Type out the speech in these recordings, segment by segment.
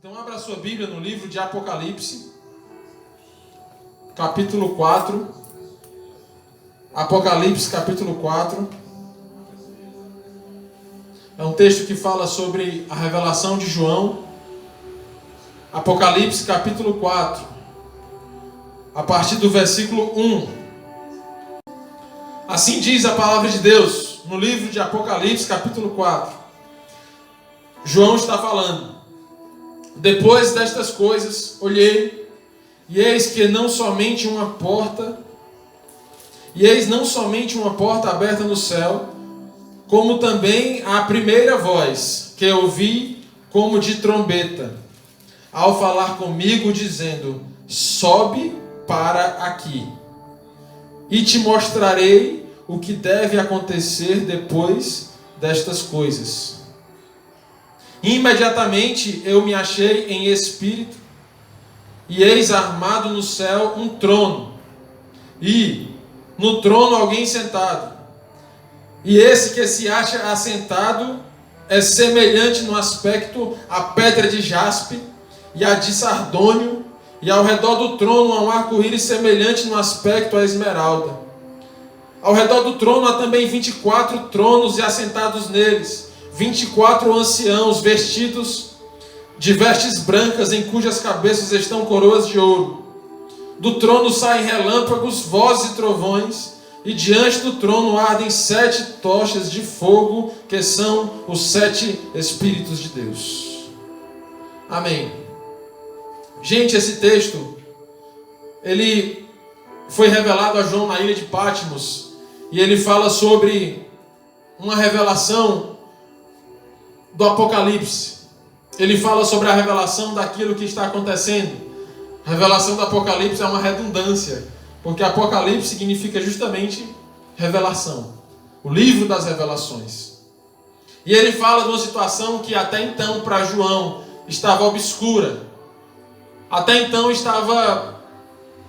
Então abra a sua Bíblia no livro de Apocalipse, capítulo 4. Apocalipse, capítulo 4. É um texto que fala sobre a revelação de João. Apocalipse, capítulo 4. A partir do versículo 1. Assim diz a palavra de Deus, no livro de Apocalipse, capítulo 4. João está falando. Depois destas coisas, olhei, e eis não somente uma porta aberta no céu, como também a primeira voz que eu ouvi como de trombeta, ao falar comigo, dizendo: sobe para aqui, e te mostrarei o que deve acontecer depois destas coisas. Imediatamente eu me achei em espírito, e eis armado no céu um trono, e no trono alguém sentado. E esse que se acha assentado é semelhante no aspecto à pedra de jaspe e a de sardônio, e ao redor do trono há um arco-íris semelhante no aspecto à esmeralda. Ao redor do trono há também 24 tronos, e assentados neles 24 anciãos vestidos de vestes brancas, em cujas cabeças estão coroas de ouro. Do trono saem relâmpagos, vozes e trovões, e diante do trono ardem 7 tochas de fogo, que são os 7 Espíritos de Deus. Amém. Gente, esse texto, ele foi revelado a João na ilha de Patmos, e ele fala sobre uma revelação do Apocalipse. Ele fala sobre a revelação daquilo que está acontecendo. A revelação do Apocalipse é uma redundância, porque Apocalipse significa justamente revelação, o livro das revelações. E ele fala de uma situação que até então para João estava obscura, até então estava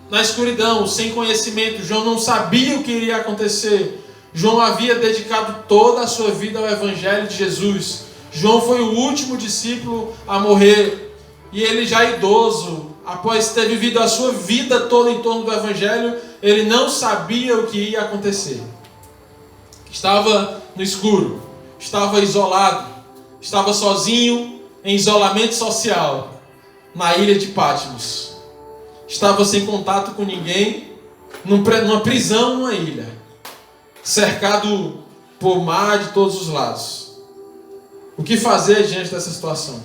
na escuridão, sem conhecimento. João não sabia o que iria acontecer. João havia dedicado toda a sua vida ao Evangelho de Jesus. João foi o último discípulo a morrer, e ele já idoso, após ter vivido a sua vida toda em torno do Evangelho, ele não sabia o que ia acontecer. Estava no escuro, estava isolado, estava sozinho, em isolamento social, na ilha de Patmos. Estava sem contato com ninguém, numa prisão numa ilha, cercado por mar de todos os lados. O que fazer diante dessa situação?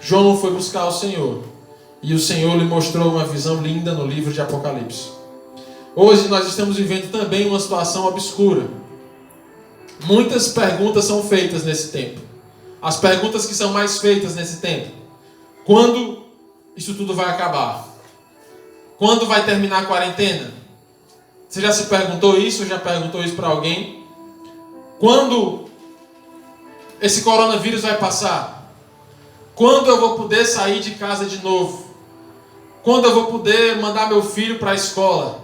João foi buscar o Senhor, e o Senhor lhe mostrou uma visão linda no livro de Apocalipse. Hoje nós estamos vivendo também uma situação obscura. Muitas perguntas são feitas nesse tempo. As perguntas que são mais feitas nesse tempo: quando isso tudo vai acabar? Quando vai terminar a quarentena? Você já se perguntou isso? Ou já perguntou isso para alguém? Quando esse coronavírus vai passar? Quando eu vou poder sair de casa de novo? Quando eu vou poder mandar meu filho para a escola?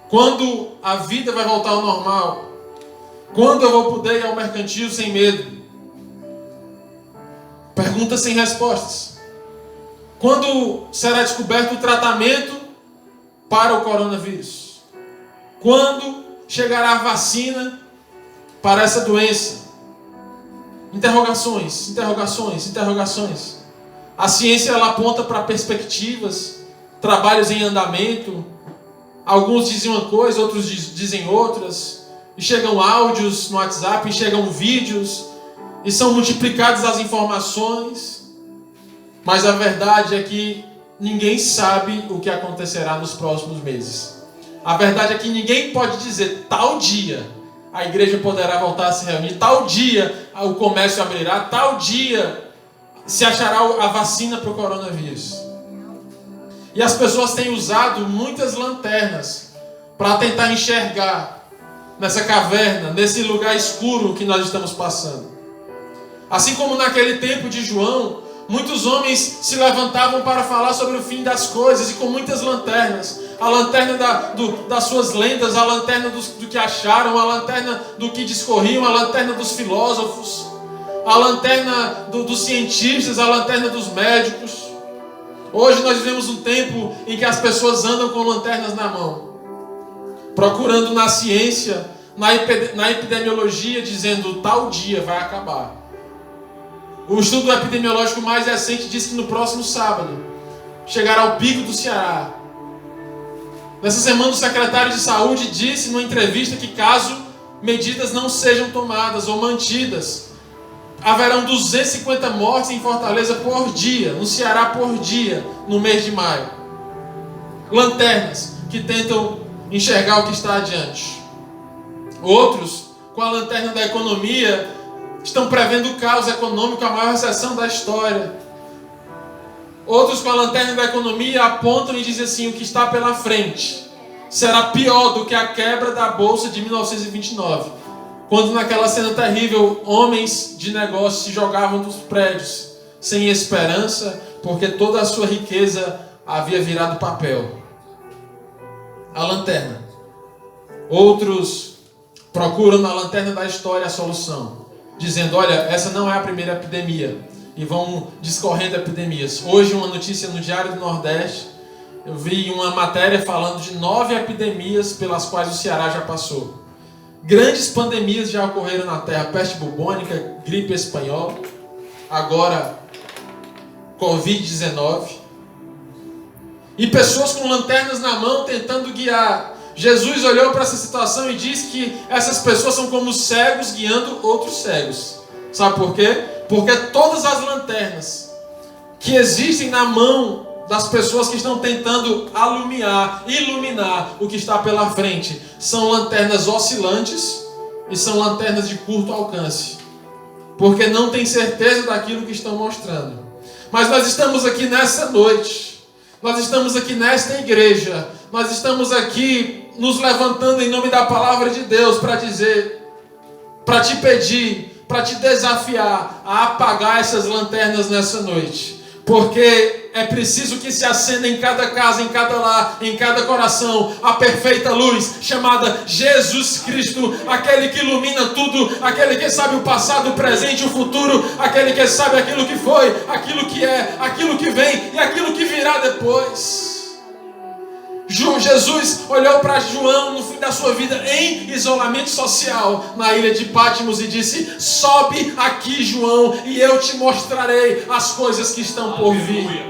Quando a vida vai voltar ao normal? Quando eu vou poder ir ao mercantil sem medo? Perguntas sem respostas. Quando será descoberto o tratamento para o coronavírus? Quando chegará a vacina para essa doença? Interrogações, interrogações, interrogações. A ciência ela aponta para perspectivas, trabalhos em andamento. Alguns dizem uma coisa, outros dizem outras. E chegam áudios no WhatsApp, e chegam vídeos, e são multiplicadas as informações. Mas a verdade é que ninguém sabe o que acontecerá nos próximos meses. A verdade é que ninguém pode dizer: tal dia a igreja poderá voltar a se reunir, tal dia o comércio abrirá, tal dia se achará a vacina para o coronavírus. E as pessoas têm usado muitas lanternas para tentar enxergar nessa caverna, nesse lugar escuro que nós estamos passando. Assim como naquele tempo de João, muitos homens se levantavam para falar sobre o fim das coisas, e com muitas lanternas. A lanterna das suas lendas, a lanterna do que acharam, a lanterna do que discorriam, a lanterna dos filósofos, a lanterna dos cientistas, a lanterna dos médicos. Hoje nós vivemos um tempo em que as pessoas andam com lanternas na mão, procurando na ciência, na epidemiologia, dizendo tal dia vai acabar. O estudo epidemiológico mais recente diz que no próximo sábado chegará o pico do Ceará. Nessa semana o secretário de saúde disse numa entrevista que caso medidas não sejam tomadas ou mantidas, haverão 250 mortes em Fortaleza por dia, no Ceará por dia, no mês de maio. Lanternas que tentam enxergar o que está adiante. Outros, com a lanterna da economia, estão prevendo o caos econômico, a maior recessão da história. Outros, com a lanterna da economia, apontam e dizem assim: o que está pela frente será pior do que a quebra da Bolsa de 1929. Quando naquela cena terrível, homens de negócio se jogavam dos prédios, sem esperança, porque toda a sua riqueza havia virado papel. A lanterna. Outros procuram na lanterna da história a solução, dizendo: olha, essa não é a primeira epidemia. E vão discorrendo epidemias. Hoje, uma notícia no Diário do Nordeste, eu vi uma matéria falando de 9 epidemias pelas quais o Ceará já passou. Grandes pandemias já ocorreram na terra: peste bubônica, gripe espanhola, agora Covid-19. E pessoas com lanternas na mão tentando guiar. Jesus olhou para essa situação e disse que essas pessoas são como cegos guiando outros cegos. Sabe por quê? Porque todas as lanternas que existem na mão das pessoas que estão tentando iluminar o que está pela frente, são lanternas oscilantes e são lanternas de curto alcance, porque não tem certeza daquilo que estão mostrando. Mas nós estamos aqui nessa noite, nós estamos aqui nesta igreja, nós estamos aqui nos levantando em nome da palavra de Deus para dizer, para te pedir, para te desafiar a apagar essas lanternas nessa noite. Porque é preciso que se acenda em cada casa, em cada lar, em cada coração, a perfeita luz chamada Jesus Cristo, aquele que ilumina tudo, aquele que sabe o passado, o presente e o futuro, aquele que sabe aquilo que foi, aquilo que é, aquilo que vem e aquilo que virá depois. Jesus olhou para João no fim da sua vida em isolamento social na ilha de Patmos e disse: sobe aqui, João, e eu te mostrarei as coisas que estão por vir.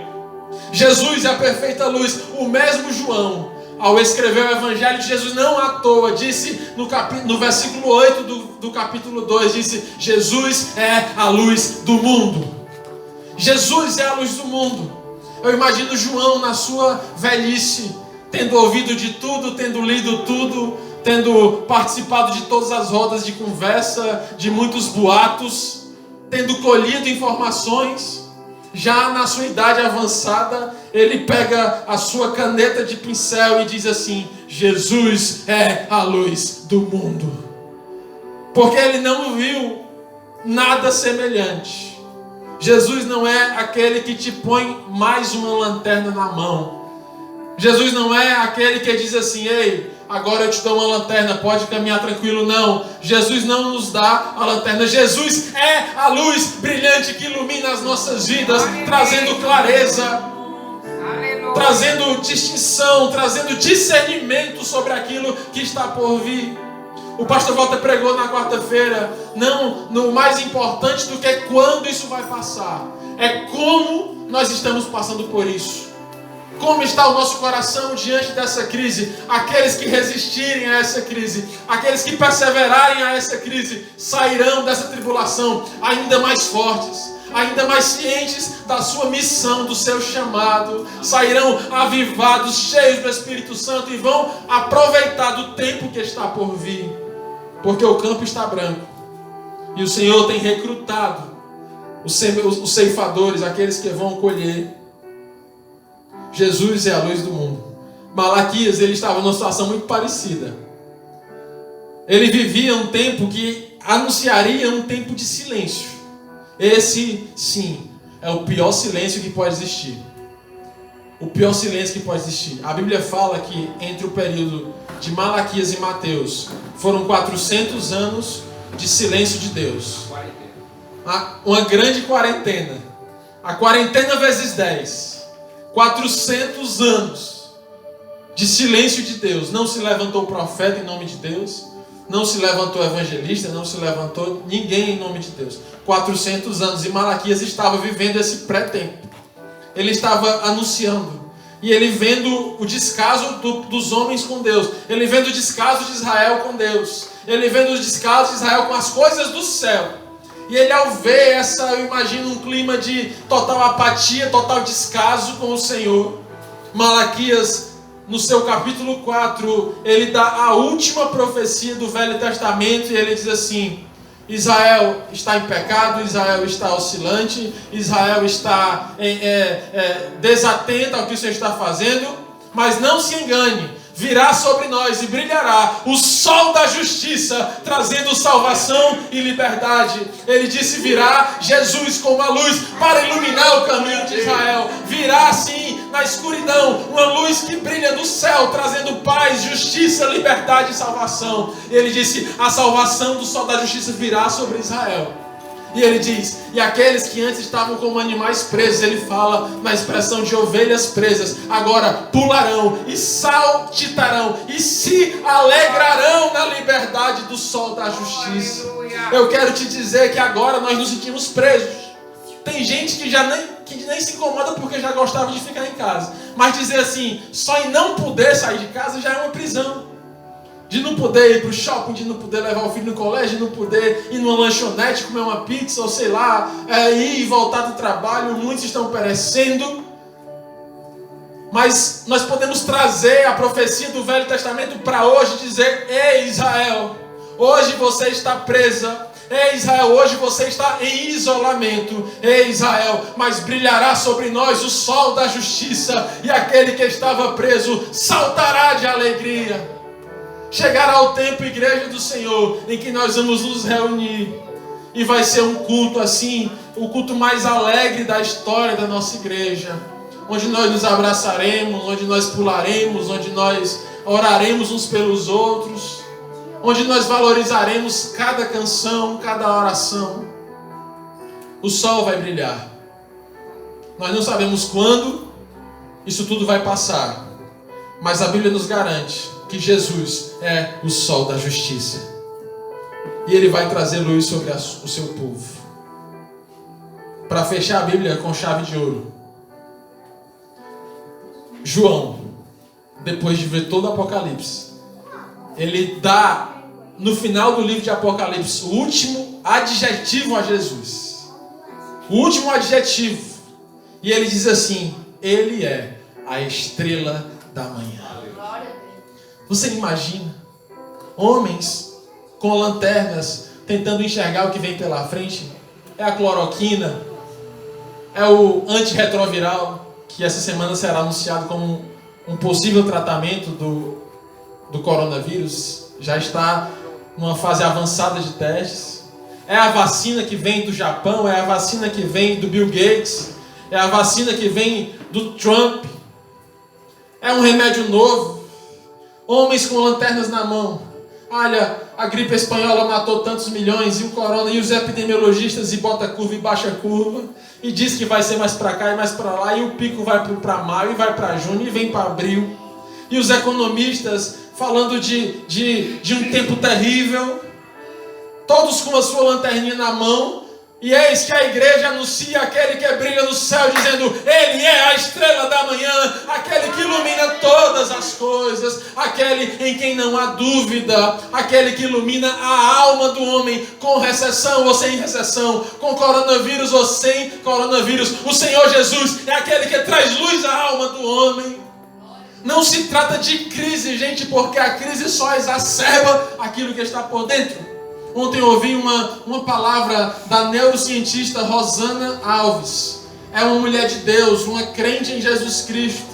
Jesus é a perfeita luz. O mesmo João, ao escrever o Evangelho de Jesus, não à toa, disse no versículo 8 do capítulo 2, disse: Jesus é a luz do mundo. Jesus é a luz do mundo. Eu imagino João na sua velhice, tendo ouvido de tudo, tendo lido tudo, tendo participado de todas as rodas de conversa, de muitos boatos, tendo colhido informações. Já na sua idade avançada, ele pega a sua caneta de pincel e diz assim: Jesus é a luz do mundo. Porque ele não viu nada semelhante. Jesus não é aquele que te põe mais uma lanterna na mão. Jesus não é aquele que diz assim: ei, agora eu te dou uma lanterna, pode caminhar tranquilo. Não, Jesus não nos dá a lanterna. Jesus é a luz brilhante que ilumina as nossas vidas, trazendo clareza, trazendo distinção, trazendo discernimento sobre aquilo que está por vir. O pastor Walter pregou na quarta-feira: não, no mais importante do que quando isso vai passar, é como nós estamos passando por isso. Como está o nosso coração diante dessa crise? Aqueles que resistirem a essa crise, aqueles que perseverarem a essa crise, sairão dessa tribulação ainda mais fortes, ainda mais cientes da sua missão, do seu chamado. Sairão avivados, cheios do Espírito Santo, e vão aproveitar do tempo que está por vir. Porque o campo está branco e o Senhor tem recrutado os ceifadores, aqueles que vão colher. Jesus é a luz do mundo. Malaquias, ele estava numa situação muito parecida. Ele vivia um tempo que anunciaria um tempo de silêncio. Esse, sim, é o pior silêncio que pode existir. O pior silêncio que pode existir. A Bíblia fala que entre o período de Malaquias e Mateus foram 400 anos de silêncio de Deus. uma grande quarentena. A quarentena vezes 10. 400 anos de silêncio de Deus. Não se levantou profeta em nome de Deus. Não se levantou evangelista. Não se levantou ninguém em nome de Deus. 400 anos. E Malaquias estava vivendo esse pré-tempo. Ele estava anunciando. E ele vendo o descaso dos homens com Deus. Ele vendo o descaso de Israel com Deus. Ele vendo o descaso de Israel com as coisas do céu. E ele, ao ver eu imagino um clima de total apatia, total descaso com o Senhor. Malaquias, no seu capítulo 4, ele dá a última profecia do Velho Testamento. E ele diz assim: Israel está em pecado, Israel está oscilante, Israel está desatento ao que o Senhor está fazendo, mas não se engane, virá sobre nós e brilhará o sol da justiça, trazendo salvação e liberdade. Ele disse: virá Jesus como a luz para iluminar o caminho de Israel. Virá assim na escuridão uma luz que brilha do céu, trazendo paz, justiça, liberdade e salvação. Ele disse: a salvação do sol da justiça virá sobre Israel. E ele diz: e aqueles que antes estavam como animais presos, ele fala na expressão de ovelhas presas, agora pularão e saltitarão e se alegrarão na liberdade do sol da justiça. Eu quero te dizer que agora nós nos sentimos presos. Tem gente que nem se incomoda porque já gostava de ficar em casa. Mas dizer assim, só em não poder sair de casa já é uma prisão. De não poder ir para o shopping, de não poder levar o filho no colégio, de não poder ir numa lanchonete, comer uma pizza, ou sei lá, ir e voltar do trabalho. Muitos estão perecendo. Mas nós podemos trazer a profecia do Velho Testamento para hoje e dizer: ei Israel, hoje você está presa. Ei Israel, hoje você está em isolamento. Ei Israel, mas brilhará sobre nós o sol da justiça, e aquele que estava preso saltará de alegria. Chegará o tempo, igreja do Senhor, em que nós vamos nos reunir. E vai ser um culto assim, o culto mais alegre da história da nossa igreja. Onde nós nos abraçaremos, onde nós pularemos, onde nós oraremos uns pelos outros. Onde nós valorizaremos cada canção, cada oração. O sol vai brilhar. Nós não sabemos quando isso tudo vai passar. Mas a Bíblia nos garante que Jesus é o sol da justiça. E Ele vai trazer luz sobre o seu povo. Para fechar a Bíblia com chave de ouro. João, depois de ver todo o Apocalipse, ele dá, no final do livro de Apocalipse, o último adjetivo a Jesus. O último adjetivo. E ele diz assim: Ele é a estrela da manhã. Você imagina homens com lanternas tentando enxergar o que vem pela frente? É a cloroquina, é o antirretroviral, que essa semana será anunciado como um possível tratamento do coronavírus. Já está numa fase avançada de testes. É a vacina que vem do Japão, é a vacina que vem do Bill Gates, é a vacina que vem do Trump. É um remédio novo. Homens com lanternas na mão. Olha, a gripe espanhola matou tantos milhões, e o corona, e os epidemiologistas, e bota curva e baixa curva, e diz que vai ser mais para cá e mais para lá, e o pico vai para maio, e vai para junho, e vem para abril. E os economistas falando de um tempo terrível, todos com a sua lanterninha na mão. E eis que a igreja anuncia aquele que brilha no céu, dizendo: Ele é a estrela da manhã, aquele que ilumina todas as coisas, aquele em quem não há dúvida, aquele que ilumina a alma do homem, com recessão ou sem recessão, com coronavírus ou sem coronavírus. O Senhor Jesus é aquele que traz luz à alma do homem. Não se trata de crise, gente, porque a crise só exacerba aquilo que está por dentro. Ontem eu ouvi uma palavra da neurocientista Rosana Alves. É uma mulher de Deus, uma crente em Jesus Cristo.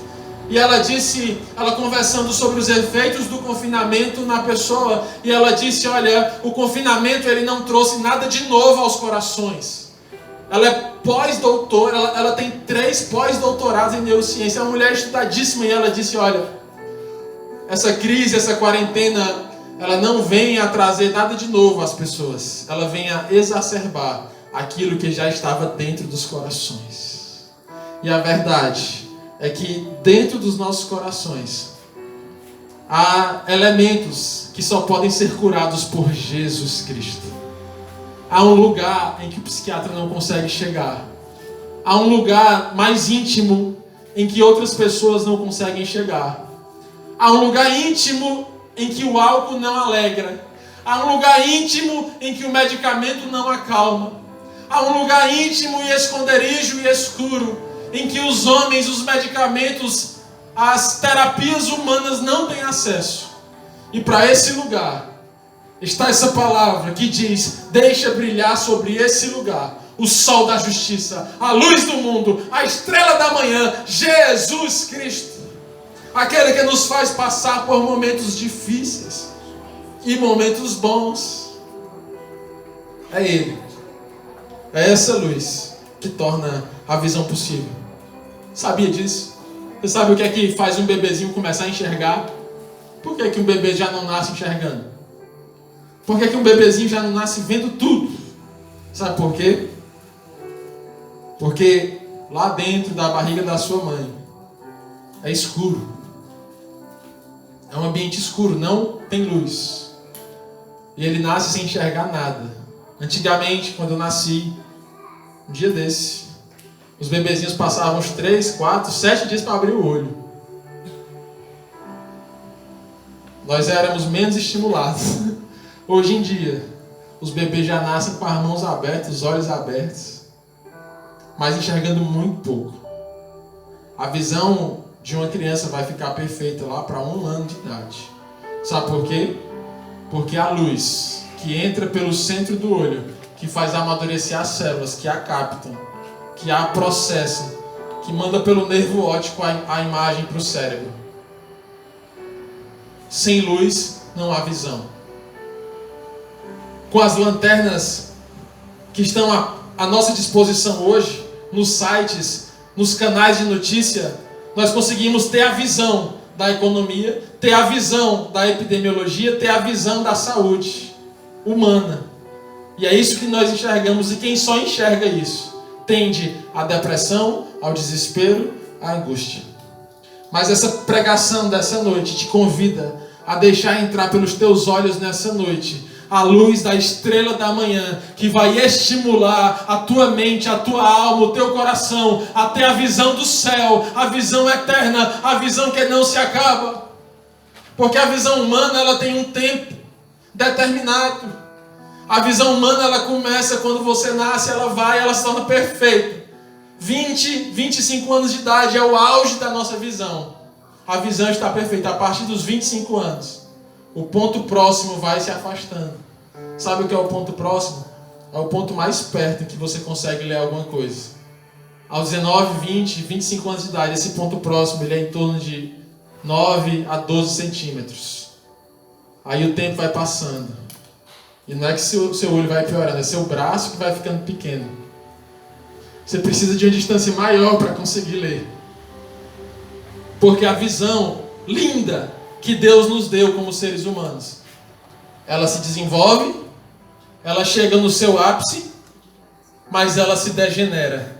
E ela disse, ela conversando sobre os efeitos do confinamento na pessoa, e ela disse: olha, o confinamento ele não trouxe nada de novo aos corações. Ela é pós-doutora, ela tem 3 pós-doutorados em neurociência. É uma mulher estudadíssima, e ela disse: olha, essa crise, essa quarentena, ela não vem a trazer nada de novo às pessoas. Ela vem a exacerbar aquilo que já estava dentro dos corações. E a verdade é que dentro dos nossos corações há elementos que só podem ser curados por Jesus Cristo. Há um lugar em que o psiquiatra não consegue chegar. Há um lugar mais íntimo em que outras pessoas não conseguem chegar. Há um lugar íntimo em que o álcool não alegra. Há um lugar íntimo em que o medicamento não acalma. Há um lugar íntimo e esconderijo e escuro em que os homens, os medicamentos, as terapias humanas não têm acesso. E para esse lugar está essa palavra que diz: deixa brilhar sobre esse lugar o sol da justiça, a luz do mundo, a estrela da manhã, Jesus Cristo. Aquele que nos faz passar por momentos difíceis e momentos bons. É Ele. É essa luz que torna a visão possível. Sabia disso? Você sabe o que é que faz um bebezinho começar a enxergar? Por que um bebê já não nasce enxergando? Por que um bebezinho já não nasce vendo tudo? Sabe por quê? Porque lá dentro da barriga da sua mãe é escuro. É um ambiente escuro, não tem luz. E ele nasce sem enxergar nada. Antigamente, quando eu nasci, um dia desse, os bebezinhos passavam uns 3, 4, 7 dias para abrir o olho. Nós éramos menos estimulados. Hoje em dia, os bebês já nascem com as mãos abertas, os olhos abertos, mas enxergando muito pouco. A visão de uma criança vai ficar perfeita lá para 1 ano de idade. Sabe por quê? Porque a luz que entra pelo centro do olho, que faz amadurecer as células, que a captam, que a processam, que manda pelo nervo óptico a imagem para o cérebro. Sem luz não há visão. Com as lanternas que estão à nossa disposição hoje, nos sites, nos canais de notícia, nós conseguimos ter a visão da economia, ter a visão da epidemiologia, ter a visão da saúde humana. E é isso que nós enxergamos, e quem só enxerga isso tende à depressão, ao desespero, à angústia. Mas essa pregação dessa noite te convida a deixar entrar pelos teus olhos nessa noite a luz da estrela da manhã, que vai estimular a tua mente, a tua alma, o teu coração, até a visão do céu, a visão eterna, a visão que não se acaba. Porque a visão humana, ela tem um tempo determinado. A visão humana, ela começa quando você nasce, ela se torna perfeita. 20, 25 anos de idade é o auge da nossa visão. A visão está perfeita. A partir dos 25 anos, o ponto próximo vai se afastando. Sabe o que é o ponto próximo? É o ponto mais perto em que você consegue ler alguma coisa. Aos 19, 20, 25 anos de idade, esse ponto próximo ele é em torno de 9 a 12 centímetros. Aí o tempo vai passando. E não é que seu olho vai piorando, é seu braço que vai ficando pequeno. Você precisa de uma distância maior para conseguir ler. Porque a visão linda que Deus nos deu como seres humanos, ela se desenvolve, ela chega no seu ápice, mas ela se degenera.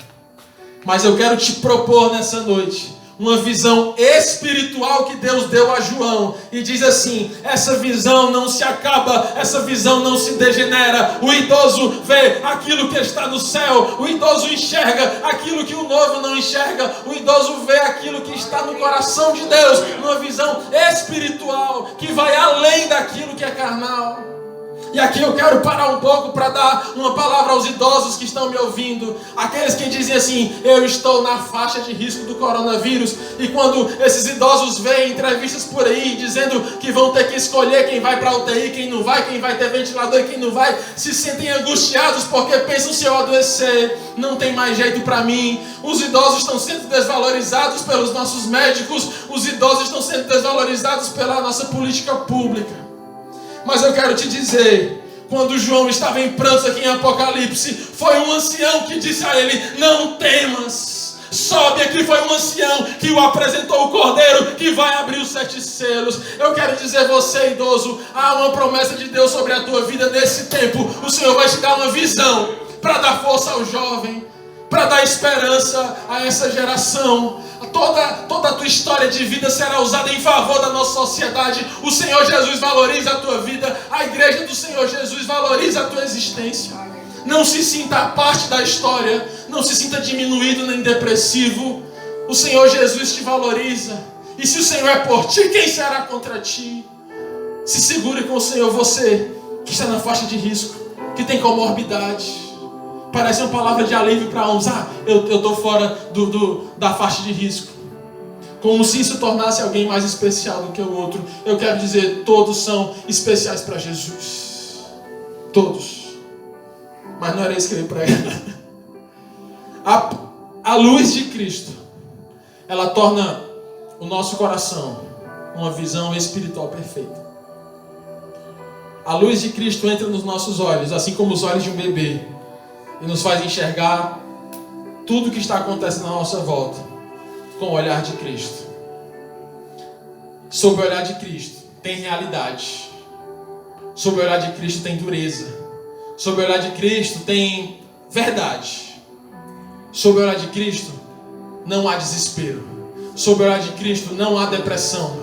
Mas eu quero te propor nessa noite uma visão espiritual que Deus deu a João, e diz assim: essa visão não se acaba, essa visão não se degenera. O idoso vê aquilo que está no céu, o idoso enxerga aquilo que o novo não enxerga, o idoso vê aquilo que está no coração de Deus, numa visão espiritual que vai além daquilo que é carnal. E aqui eu quero parar um pouco para dar uma palavra aos idosos que estão me ouvindo. Aqueles que dizem assim: eu estou na faixa de risco do coronavírus. E quando esses idosos veem entrevistas por aí dizendo que vão ter que escolher quem vai para a UTI, quem não vai, quem vai ter ventilador e quem não vai, se sentem angustiados porque pensam: se eu adoecer, não tem mais jeito para mim. Os idosos estão sendo desvalorizados pelos nossos médicos. Os idosos estão sendo desvalorizados pela nossa política pública. Mas eu quero te dizer, quando João estava em prantos aqui em Apocalipse, foi um ancião que disse a ele: não temas, sobe aqui. Foi um ancião que o apresentou o cordeiro que vai abrir os 7 selos. Eu quero dizer, você idoso, há uma promessa de Deus sobre a tua vida nesse tempo. O Senhor vai te dar uma visão para dar força ao jovem, para dar esperança a essa geração. Toda a tua história de vida será usada em favor da nossa sociedade. O Senhor Jesus valoriza a tua vida. A igreja do Senhor Jesus valoriza a tua existência. Não se sinta a parte da história. Não se sinta diminuído nem depressivo. O Senhor Jesus te valoriza. E se o Senhor é por ti, quem será contra ti? Se segure com o Senhor. Você que está na faixa de risco, que tem comorbidade. Parece uma palavra de alívio para uns. Eu estou fora da faixa de risco. Como se isso tornasse alguém mais especial do que o outro. Eu quero dizer, todos são especiais para Jesus. Todos. Mas não era isso que eu ia pregar. A luz de Cristo, ela torna o nosso coração uma visão espiritual perfeita. A luz de Cristo entra nos nossos olhos, assim como os olhos de um bebê, e nos faz enxergar tudo o que está acontecendo à nossa volta com o olhar de Cristo. Sob o olhar de Cristo tem realidade. Sob o olhar de Cristo tem dureza. Sob o olhar de Cristo tem verdade. Sob o olhar de Cristo não há desespero. Sob o olhar de Cristo não há depressão.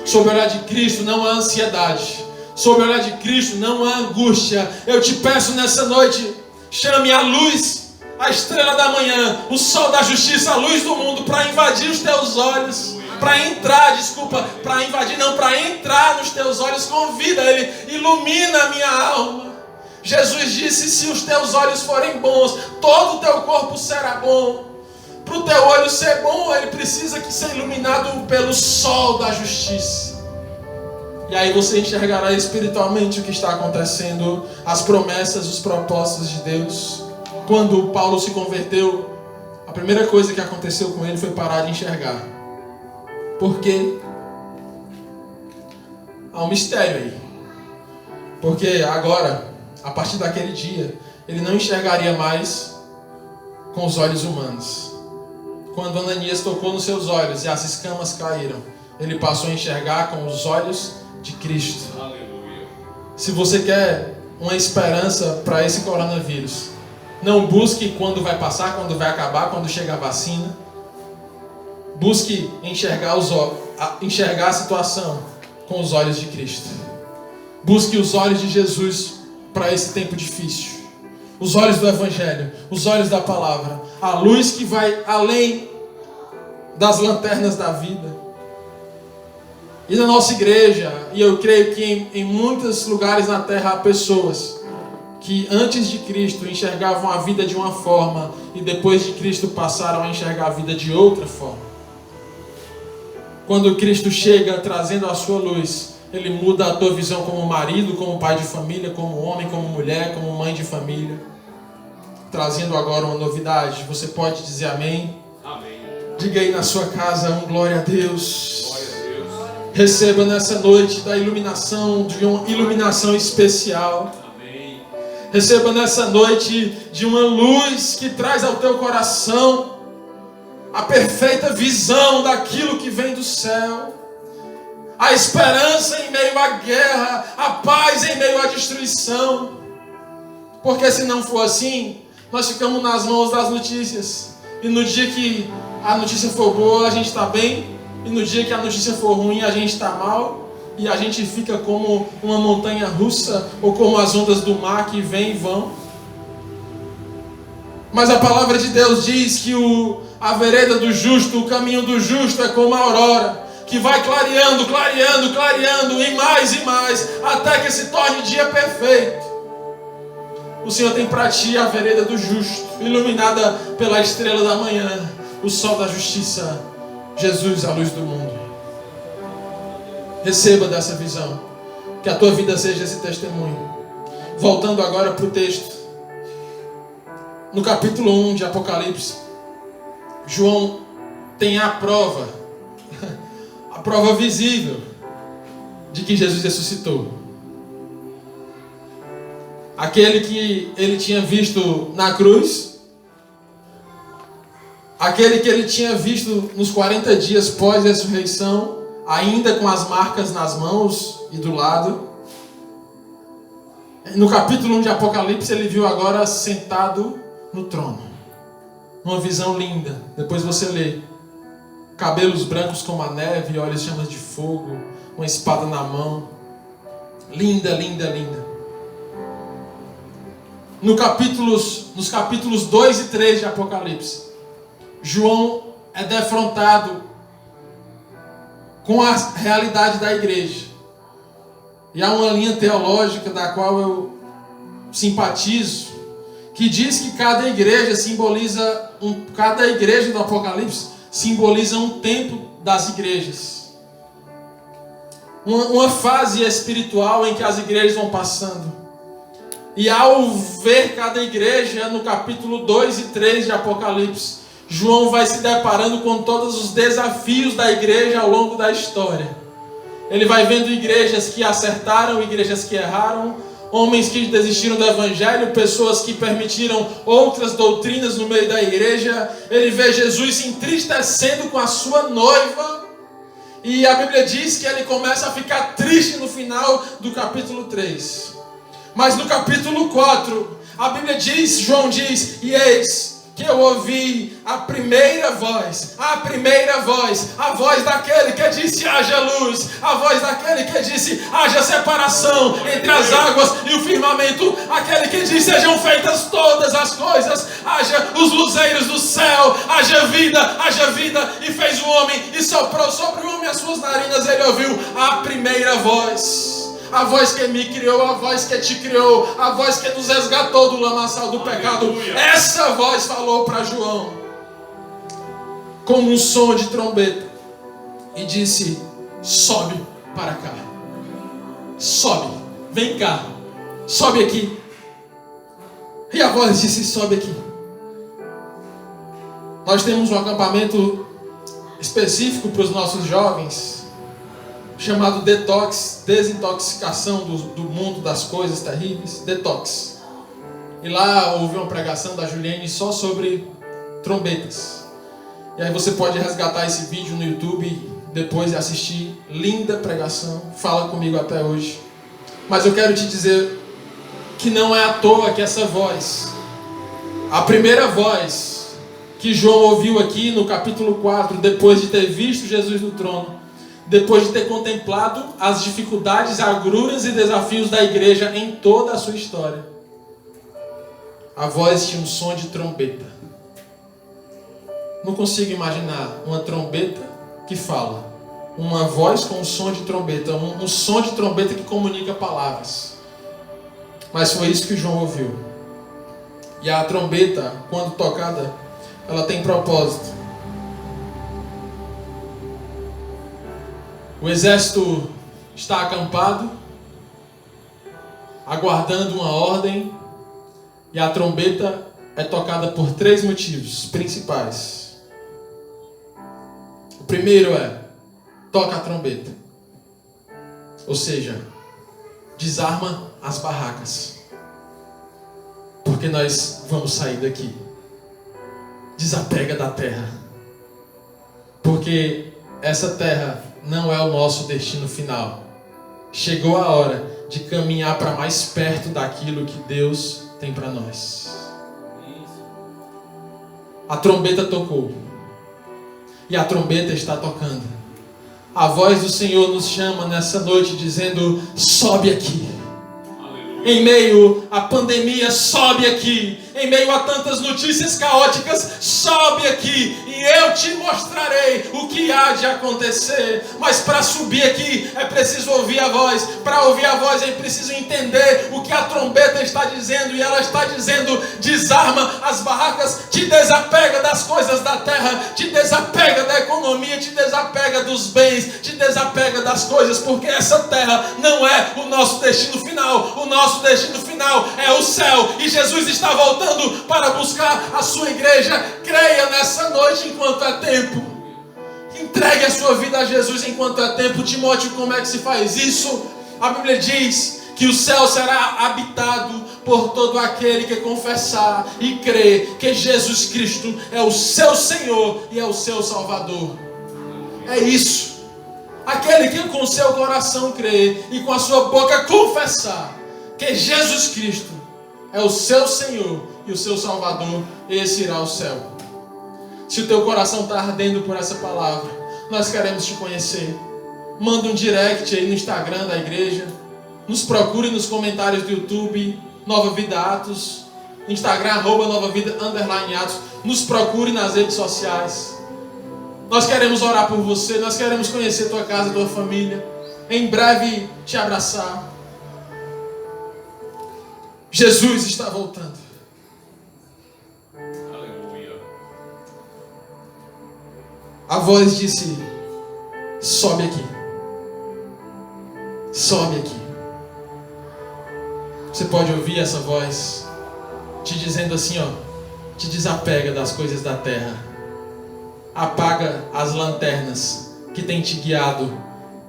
Sob o olhar de Cristo não há ansiedade. Sob o olhar de Cristo não há angústia. Eu te peço nessa noite, chame a luz, a estrela da manhã, o sol da justiça, a luz do mundo, para invadir os teus olhos, para entrar nos teus olhos com vida. Ele ilumina a minha alma. Jesus disse, se os teus olhos forem bons, todo o teu corpo será bom. Para o teu olho ser bom, ele precisa que seja iluminado pelo sol da justiça. E aí você enxergará espiritualmente o que está acontecendo, as promessas, os propósitos de Deus. Quando Paulo se converteu, a primeira coisa que aconteceu com ele foi parar de enxergar. Porque há um mistério aí. Porque agora, a partir daquele dia, ele não enxergaria mais com os olhos humanos. Quando Ananias tocou nos seus olhos e as escamas caíram, ele passou a enxergar com os olhos de Cristo. Aleluia. Se você quer uma esperança para esse coronavírus, não busque quando vai passar, quando vai acabar, quando chegar a vacina. Busque enxergar a situação com os olhos de Cristo. Busque os olhos de Jesus para esse tempo difícil. Os olhos do Evangelho, os olhos da palavra, a luz que vai além das lanternas da vida. E na nossa igreja, e eu creio que em muitos lugares na terra há pessoas que antes de Cristo enxergavam a vida de uma forma e depois de Cristo passaram a enxergar a vida de outra forma. Quando Cristo chega trazendo a sua luz, Ele muda a tua visão como marido, como pai de família, como homem, como mulher, como mãe de família. Trazendo agora uma novidade. Você pode dizer amém? Amém. Diga aí na sua casa, glória a Deus. Glória a Deus. Receba nessa noite da iluminação, de uma iluminação especial. Amém. Receba nessa noite de uma luz que traz ao teu coração a perfeita visão daquilo que vem do céu. A esperança em meio à guerra, a paz em meio à destruição. Porque se não for assim, nós ficamos nas mãos das notícias. E no dia que a notícia for boa, a gente está bem. E no dia que a notícia for ruim, a gente está mal. E a gente fica como uma montanha russa, ou como as ondas do mar que vêm e vão. Mas a palavra de Deus diz que a vereda do justo, o caminho do justo é como a aurora, que vai clareando, clareando, clareando, e mais, até que se torne dia perfeito. O Senhor tem para ti a vereda do justo, iluminada pela estrela da manhã, o sol da justiça, Jesus, a luz do mundo. Receba dessa visão, que a tua vida seja esse testemunho. Voltando agora para o texto, no capítulo 1 de Apocalipse, João tem a prova visível de que Jesus ressuscitou. Aquele que ele tinha visto na cruz, aquele que ele tinha visto nos 40 dias pós-ressurreição, ainda com as marcas nas mãos e do lado. No capítulo 1 de Apocalipse, ele viu agora sentado no trono. Uma visão linda. Depois você lê. Cabelos brancos como a neve, olhos chamas de fogo, uma espada na mão. Linda, linda, linda. Nos capítulos 2 e 3 de Apocalipse, João é defrontado com a realidade da igreja. E há uma linha teológica da qual eu simpatizo, que diz que cada igreja do Apocalipse simboliza um tempo das igrejas. Uma fase espiritual em que as igrejas vão passando. E ao ver cada igreja, no capítulo 2 e 3 de Apocalipse, João vai se deparando com todos os desafios da igreja ao longo da história. Ele vai vendo igrejas que acertaram, igrejas que erraram, homens que desistiram do evangelho, pessoas que permitiram outras doutrinas no meio da igreja. Ele vê Jesus se entristecendo com a sua noiva. E a Bíblia diz que ele começa a ficar triste no final do capítulo 3. Mas no capítulo 4, a Bíblia diz, João diz, e eis que eu ouvi a primeira voz, a voz daquele que disse haja luz, a voz daquele que disse haja separação entre as águas e o firmamento, aquele que disse sejam feitas todas as coisas, haja os luzeiros do céu, haja vida, e fez o homem e soprou sobre o homem as suas narinas. Ele ouviu a primeira voz. A voz que me criou, a voz que te criou, a voz que nos resgatou do lamaçal do pecado. Essa voz falou para João, como um som de trombeta, e disse: sobe para cá, sobe, vem cá, sobe aqui. E a voz disse: sobe aqui. Nós temos um acampamento específico para os nossos jovens, chamado Detox, desintoxicação do mundo das coisas terríveis, Detox. E lá houve uma pregação da Juliane só sobre trombetas. E aí você pode resgatar esse vídeo no YouTube depois de assistir. Linda pregação, fala comigo até hoje. Mas eu quero te dizer que não é à toa que essa voz, a primeira voz que João ouviu aqui no capítulo 4, depois de ter visto Jesus no trono, depois de ter contemplado as dificuldades, agruras e desafios da igreja em toda a sua história, a voz tinha um som de trombeta. Não consigo imaginar uma trombeta que fala, uma voz com um som de trombeta, um som de trombeta que comunica palavras. Mas foi isso que João ouviu. E a trombeta, quando tocada, ela tem propósito. O exército está acampado, aguardando uma ordem, e a trombeta é tocada por 3 motivos principais. O primeiro é: toca a trombeta, ou seja, desarma as barracas, porque nós vamos sair daqui. Desapega da terra, porque essa terra não é o nosso destino final. Chegou a hora de caminhar para mais perto daquilo que Deus tem para nós. A trombeta tocou. E a trombeta está tocando. A voz do Senhor nos chama nessa noite dizendo: sobe aqui. Em meio à pandemia, sobe aqui. Em meio a tantas notícias caóticas, sobe aqui e eu te mostrarei o que há de acontecer. Mas para subir aqui é preciso ouvir a voz. Para ouvir a voz é preciso entender o que a trombeta está dizendo. E ela está dizendo: desarma as barracas, te desapega das coisas da terra, te desapega da economia, te desapega dos bens, te desapega das coisas, porque essa terra não é o nosso destino final. O nosso destino final é o céu, e Jesus está voltando para buscar a sua igreja. Creia nessa noite enquanto é tempo. Entregue a sua vida a Jesus enquanto é tempo. Timóteo, como é que se faz isso? A Bíblia diz que o céu será habitado por todo aquele que confessar e crer que Jesus Cristo é o seu Senhor e é o seu Salvador. É isso. Aquele que com seu coração crer e com a sua boca confessar que Jesus Cristo é o seu Senhor e o seu Salvador, esse irá ao céu. Se o teu coração está ardendo por essa palavra, nós queremos te conhecer. Manda um direct aí no Instagram da igreja. Nos procure nos comentários do YouTube, Nova Vida Atos. Instagram, @NovaVida_Atos. Nos procure nas redes sociais. Nós queremos orar por você. Nós queremos conhecer tua casa, tua família. Em breve te abraçar. Jesus está voltando. Aleluia. A voz disse: sobe aqui. Sobe aqui. Você pode ouvir essa voz te dizendo assim, ó: te desapega das coisas da terra. Apaga as lanternas que tem te guiado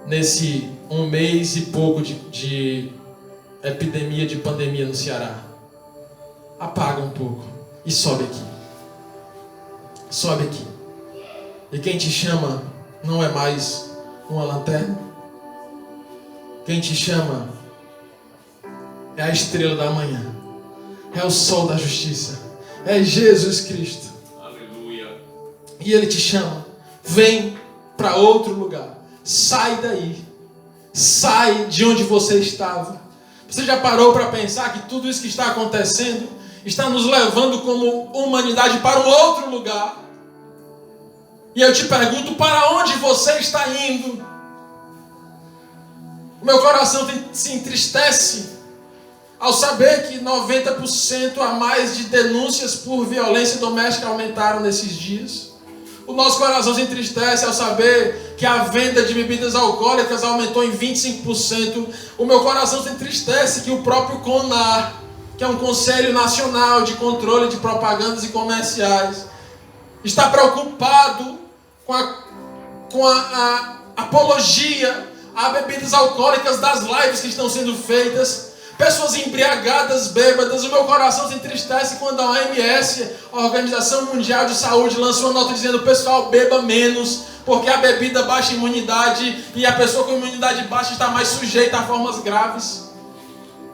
nesse 1 mês e pouco de epidemia, de pandemia no Ceará. Apaga um pouco e sobe aqui. Sobe aqui. E quem te chama não é mais uma lanterna. Quem te chama é a estrela da manhã. É o sol da justiça. É Jesus Cristo. Aleluia. E Ele te chama. Vem para outro lugar. Sai daí. Sai de onde você estava. Você já parou para pensar que tudo isso que está acontecendo está nos levando como humanidade para um outro lugar? E eu te pergunto, para onde você está indo? O meu coração se entristece ao saber que 90% a mais de denúncias por violência doméstica aumentaram nesses dias. O nosso coração se entristece ao saber que a venda de bebidas alcoólicas aumentou em 25%. O meu coração se entristece que o próprio CONAR, que é um Conselho Nacional de Controle de Propagandas e Comerciais, está preocupado com a apologia a bebidas alcoólicas das lives que estão sendo feitas. Pessoas embriagadas, bêbadas. O meu coração se entristece quando a OMS, a Organização Mundial de Saúde, lançou uma nota dizendo: pessoal, beba menos, porque a bebida baixa a imunidade e a pessoa com imunidade baixa está mais sujeita a formas graves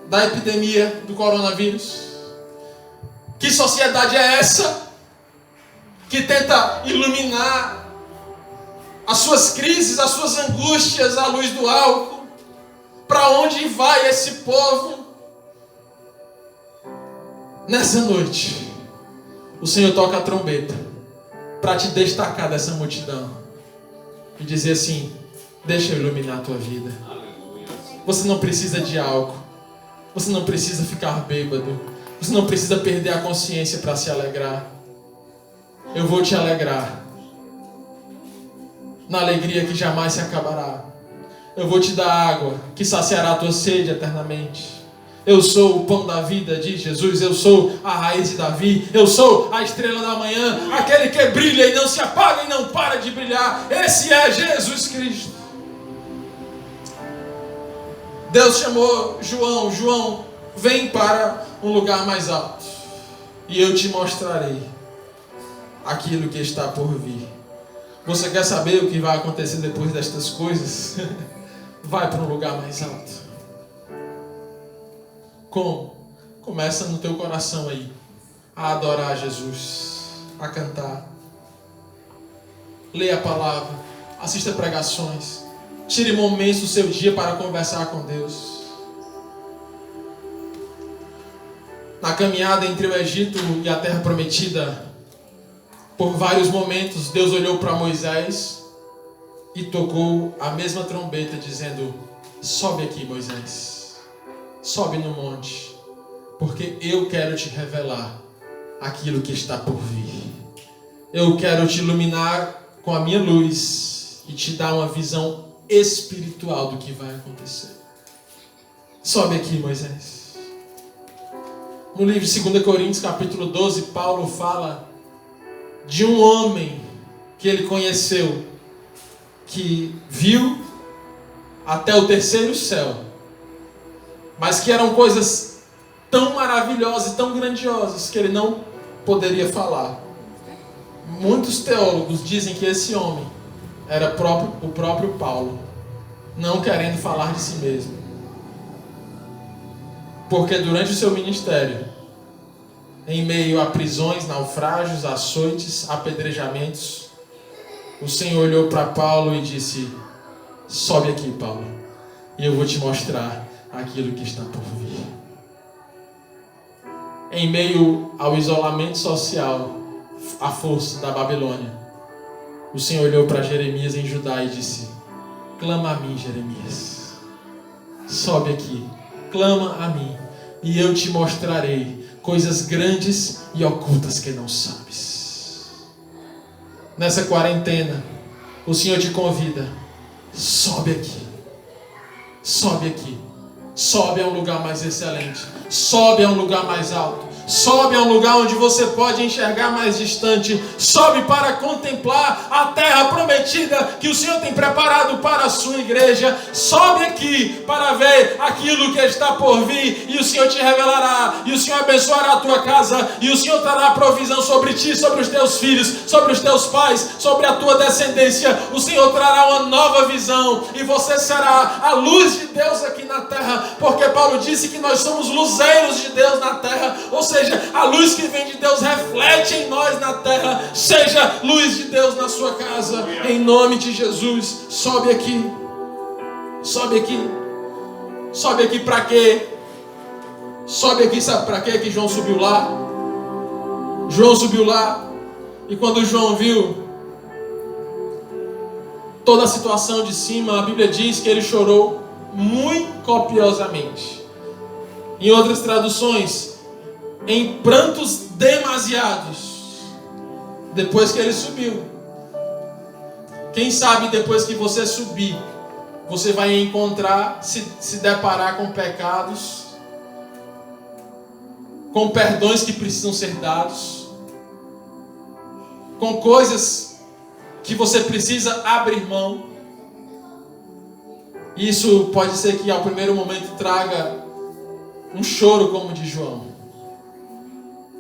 da epidemia do coronavírus. Que sociedade é essa que tenta iluminar as suas crises, as suas angústias à luz do álcool? Para onde vai esse povo? Nessa noite, o Senhor toca a trombeta para te destacar dessa multidão e dizer assim: deixa eu iluminar a tua vida. Você não precisa de álcool, você não precisa ficar bêbado, você não precisa perder a consciência para se alegrar. Eu vou te alegrar na alegria que jamais se acabará. Eu vou te dar água que saciará a tua sede eternamente. Eu sou o pão da vida, diz Jesus. Eu sou a raiz de Davi. Eu sou a estrela da manhã, aquele que brilha e não se apaga e não para de brilhar. Esse é Jesus Cristo. Deus chamou João: João, vem para um lugar mais alto e eu te mostrarei aquilo que está por vir. Você quer saber o que vai acontecer depois destas coisas? Vai para um lugar mais alto. Como? Começa no teu coração aí a adorar Jesus, a cantar. Leia a palavra, assista pregações, tire momentos do seu dia para conversar com Deus. Na caminhada entre o Egito e a Terra Prometida, por vários momentos, Deus olhou para Moisés e tocou a mesma trombeta dizendo: sobe aqui, Moisés, sobe no monte, porque eu quero te revelar aquilo que está por vir. Eu quero te iluminar com a minha luz e te dar uma visão espiritual do que vai acontecer. Sobe aqui, Moisés. No livro de 2 Coríntios, capítulo 12, Paulo fala de um homem que ele conheceu, que viu até o terceiro céu, mas que eram coisas tão maravilhosas e tão grandiosas que ele não poderia falar. Muitos teólogos dizem que esse homem era o próprio Paulo, não querendo falar de si mesmo. Porque durante o seu ministério, em meio a prisões, naufrágios, açoites, apedrejamentos, o Senhor olhou para Paulo e disse: sobe aqui, Paulo, e eu vou te mostrar aquilo que está por vir. Em meio ao isolamento social, à força da Babilônia, o Senhor olhou para Jeremias em Judá e disse: clama a mim, Jeremias, sobe aqui, clama a mim, e eu te mostrarei coisas grandes e ocultas que não sabes. Nessa quarentena, o Senhor te convida: sobe aqui, sobe aqui, sobe a um lugar mais excelente, sobe a um lugar mais alto, sobe a um lugar onde você pode enxergar mais distante, sobe para contemplar a terra prometida que o Senhor tem preparado para a sua igreja, sobe aqui para ver aquilo que está por vir, e o Senhor te revelará, e o Senhor abençoará a tua casa, e o Senhor trará provisão sobre ti, sobre os teus filhos, sobre os teus pais, sobre a tua descendência. O Senhor trará uma nova visão, e você será a luz de Deus aqui na terra, porque Paulo disse que nós somos luzeiros de Deus na terra, ou seja, a luz que vem de Deus reflete em nós na terra. Seja luz de Deus na sua casa, em nome de Jesus. Sobe aqui, sobe aqui, sobe aqui para quê? Sobe aqui, sabe para quê que João subiu lá? João subiu lá, e quando João viu toda a situação de cima, a Bíblia diz que ele chorou muito copiosamente. Em outras traduções, em prantos demasiados, depois que ele subiu. Quem sabe depois que você subir, você vai encontrar, se deparar com pecados, com perdões que precisam ser dados, com coisas que você precisa abrir mão. Isso pode ser que ao primeiro momento traga um choro como o de João.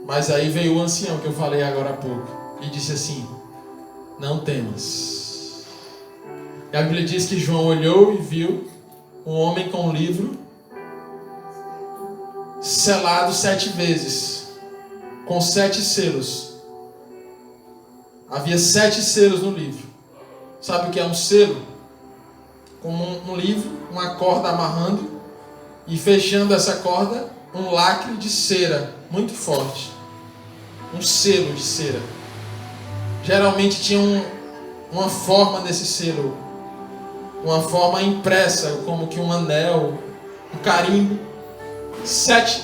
Mas aí veio o ancião que eu falei agora há pouco e disse assim: não temas. E a Bíblia diz que João olhou e viu um homem com um livro selado 7 vezes, com 7 selos. Havia 7 selos no livro. Sabe o que é um selo? Como um livro, uma corda amarrando e fechando essa corda, um lacre de cera muito forte. Um selo de cera. Geralmente tinha uma forma nesse selo, uma forma impressa, como que um anel, um carimbo. 7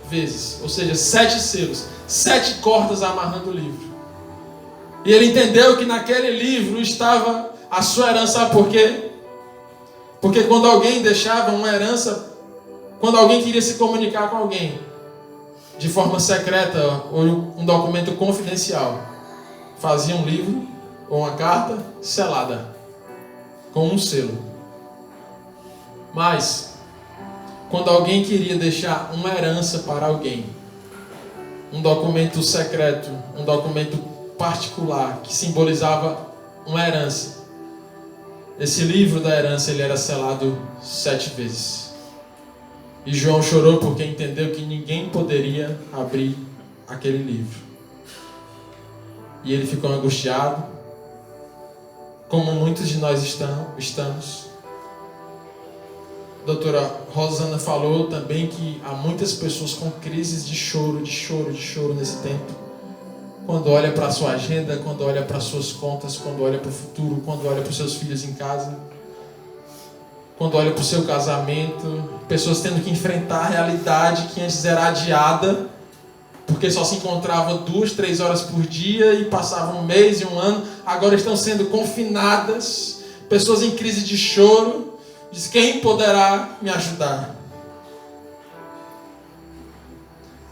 vezes, ou seja, 7 selos, 7 cordas amarrando o livro. E ele entendeu que naquele livro estava a sua herança. Sabe por quê? Porque quando alguém deixava uma herança, quando alguém queria se comunicar com alguém de forma secreta ou um documento confidencial, fazia um livro ou uma carta selada com um selo. Mas quando alguém queria deixar uma herança para alguém, um documento secreto, um documento particular que simbolizava uma herança, esse livro da herança ele era selado 7 vezes. E João chorou porque entendeu que ninguém poderia abrir aquele livro. E ele ficou angustiado, como muitos de nós estamos. A doutora Rosana falou também que há muitas pessoas com crises de choro nesse tempo. Quando olha para a sua agenda, quando olha para as suas contas, quando olha para o futuro, quando olha para os seus filhos em casa, quando olha para o seu casamento, pessoas tendo que enfrentar a realidade que antes era adiada, porque só se encontravam 2, 3 horas por dia e passavam um mês e um ano, agora estão sendo confinadas, pessoas em crise de choro. Diz: quem poderá me ajudar?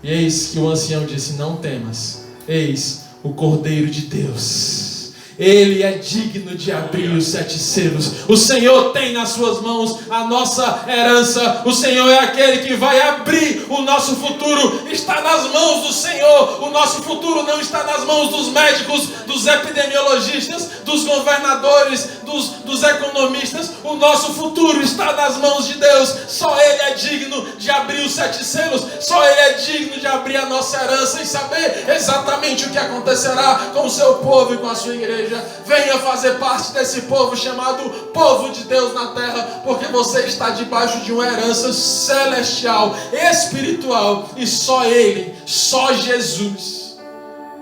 E eis que o ancião disse: não temas, eis o Cordeiro de Deus, Ele é digno de abrir os 7 selos. O Senhor tem nas suas mãos a nossa herança. O Senhor é aquele que vai abrir o nosso futuro. Está nas mãos do Senhor. O nosso futuro não está nas mãos dos médicos, dos epidemiologistas, dos governadores, dos economistas. O nosso futuro está nas mãos de Deus. Só Ele é digno de abrir os 7 selos. Só Ele é digno de abrir a nossa herança e saber exatamente o que acontecerá com o seu povo e com a sua igreja. Venha fazer parte desse povo chamado povo de Deus na terra, porque você está debaixo de uma herança celestial, espiritual, e só Ele, só Jesus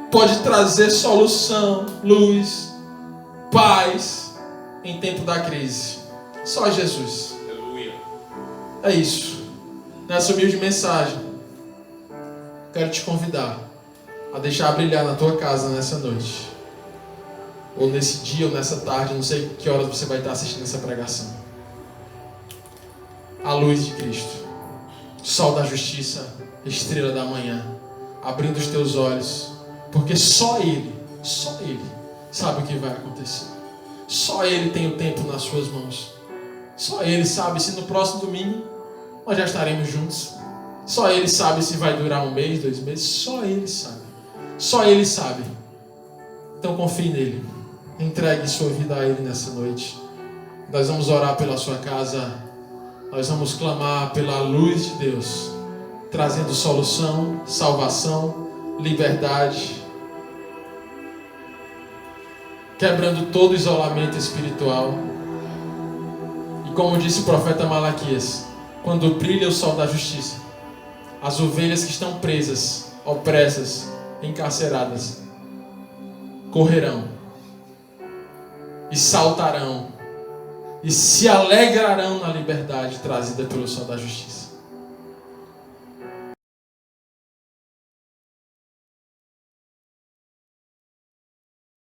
pode trazer solução, luz, paz em tempo da crise. Só Jesus. Aleluia. É isso. Nessa humilde mensagem, quero te convidar a deixar brilhar na tua casa nessa noite, ou nesse dia, ou nessa tarde, não sei que horas você vai estar assistindo essa pregação. A luz de Cristo, sol da justiça, estrela da manhã, abrindo os teus olhos, porque só Ele sabe o que vai acontecer. Só Ele tem o tempo nas suas mãos. Só Ele sabe se no próximo domingo nós já estaremos juntos. Só Ele sabe se vai durar 1 mês, 2 meses. Só Ele sabe. Só Ele sabe. Então confie nele. Entregue sua vida a Ele nessa noite. Nós vamos orar pela sua casa. Nós vamos clamar pela luz de Deus, trazendo solução, salvação, liberdade, quebrando todo isolamento espiritual. E como disse o profeta Malaquias, quando brilha o sol da justiça, as ovelhas que estão presas, opressas, encarceradas, correrão e saltarão e se alegrarão na liberdade trazida pelo sol da justiça.